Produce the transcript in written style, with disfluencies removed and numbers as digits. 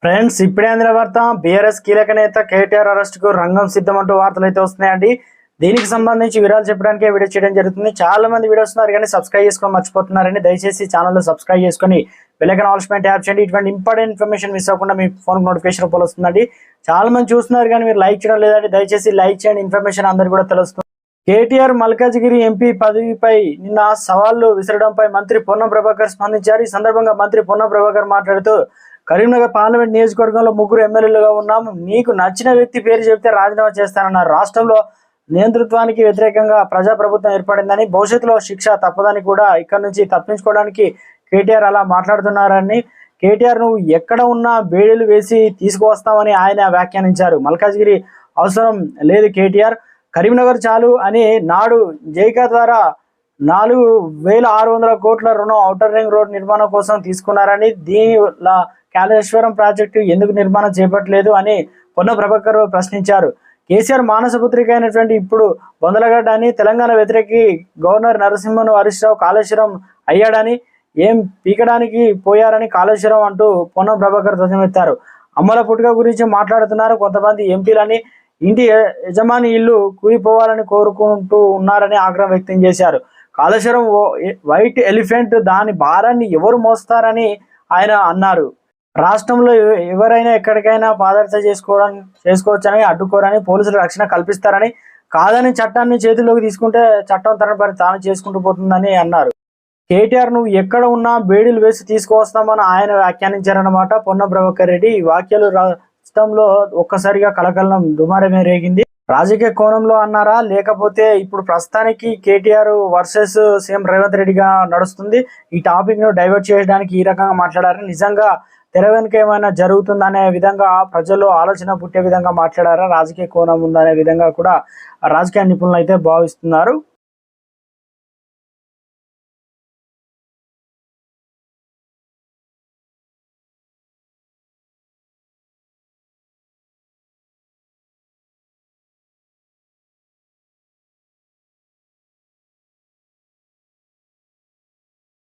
Friends ఇప్పుడే అందిన వార్త బీఆర్ఎస్ కీలక నేత కేటీఆర్ అరెస్ట్ కు రంగం సిద్ధమంటూ వార్తలు అయితే వస్తున్నాయండి. దీనికి సంబంధించి వివరాలు చెప్పడానికి వీడియో చేయడం జరుగుతుంది. చాలా మంది వీడియోస్ ఉన్నారు కానీ సబ్స్క్రైబ్ చేసుకొని మర్చిపోతున్నారని దయచేసి ఛానల్ సబ్స్క్రైబ్ చేసుకొని బెల్ ఐకాన్ ఆల్ ట్యాప్ చేయండి. ఇటువంటి ఇంపార్టెంట్ ఇన్ఫర్మేషన్ మిస్ అవ్వకుండా మీ ఫోన్ నోటిఫికేషన్ రూపంలో వస్తుందండి. చాలా మంది చూస్తున్నారు కానీ మీరు లైక్ చేయడం లేదండి. దయచేసి లైక్ చేయండి, ఇన్ఫర్మేషన్ అందరికీ కూడా తెలుస్తుంది. కేటీఆర్ మల్కాజిగిరి ఎంపీ పదవిపై నిన్న సవాళ్లు విసరడంపై మంత్రి పొన్నం ప్రభాకర్ స్పందించారు. ఈ సందర్భంగా మంత్రి పొన్నం ప్రభాకర్ మాట్లాడుతూ కరీంనగర్ పార్లమెంట్ నియోజకవర్గంలో 3 ఎమ్మెల్యేలుగా ఉన్నాము. నీకు నచ్చిన వ్యక్తి పేరు చెబితే రాజీనామా చేస్తానన్నారు. రాష్ట్రంలో నియంతృత్వానికి వ్యతిరేకంగా ప్రజాప్రభుత్వం ఏర్పడిందని, భవిష్యత్తులో శిక్ష తప్పదని కూడా ఇక్కడ నుంచి తప్పించుకోవడానికి కేటీఆర్ అలా మాట్లాడుతున్నారని, కేటీఆర్ నువ్వు ఎక్కడ ఉన్నా బేడీలు వేసి తీసుకువస్తామని ఆయన వ్యాఖ్యానించారు. మల్కాజ్గిరి అవసరం లేదు కేటీఆర్, కరీంనగర్ చాలు అని నాడు జైకా ద్వారా 4,600 కోట్ల రుణం ఔటర్ రింగ్ రోడ్ నిర్మాణం కోసం తీసుకున్నారని, దీని కాళేశ్వరం ప్రాజెక్టు ఎందుకు నిర్మాణం చేపట్టలేదు అని పొన్నం ప్రభాకర్ ప్రశ్నించారు. కేసీఆర్ మానసపుత్రిక అయినటువంటి ఇప్పుడు బొందలగడ్డ అని, తెలంగాణ వ్యతిరేకి గవర్నర్ నరసింహన్ హరీష్ రావు కాళేశ్వరం అయ్యాడని, ఏం పీకడానికి పోయారని కాళేశ్వరం అంటూ పొన్నం ప్రభాకర్ ధ్వజమెత్తారు. అమ్మల పుట్టుక గురించి మాట్లాడుతున్నారు. కొంతమంది ఎంపీలని ఇంటి యజమాని ఇల్లు కూలిపోవాలని కోరుకుంటూ ఉన్నారని ఆగ్రహం వ్యక్తం చేశారు. కాళేశ్వరం వైట్ ఎలిఫెంట్, దాని భారాన్ని ఎవరు మోస్తారని ఆయన అన్నారు. రాష్ట్రంలో ఎవరైనా ఎక్కడికైనా పాదయాత్ర చేసుకోవచ్చని, అడ్డుకోరని, పోలీసులు రక్షణ కల్పిస్తారని, కాదని చట్టాన్ని చేతుల్లోకి తీసుకుంటే చట్టం తన పని తాను చేసుకుంటూ పోతుందని అన్నారు. కేటీఆర్ నువ్వు ఎక్కడ ఉన్నా బేడీలు వేసి తీసుకువస్తామని ఆయన వ్యాఖ్యానించారన్నమాట పొన్నం ప్రభాకర్ రెడ్డి. ఈ వ్యాఖ్యలు రాష్ట్రంలో ఒక్కసారిగా కలకలం దుమారమే రేగింది. రాజకీయ కోణంలో అన్నారా, లేకపోతే ఇప్పుడు ప్రస్తుతానికి కేటీఆర్ వర్సెస్ సీఎం రేవంత్ రెడ్డిగా నడుస్తుంది. ఈ టాపిక్ ను డైవర్ట్ చేయడానికి ఈ రకంగా మాట్లాడారు. నిజంగా తెర వెనుక ఏమైనా జరుగుతుందనే విధంగా ప్రజల్లో ఆలోచన పుట్టే విధంగా మాట్లాడారా, రాజకీయ కోణం ఉందనే విధంగా కూడా రాజకీయ నిపుణులు అయితే భావిస్తున్నారు.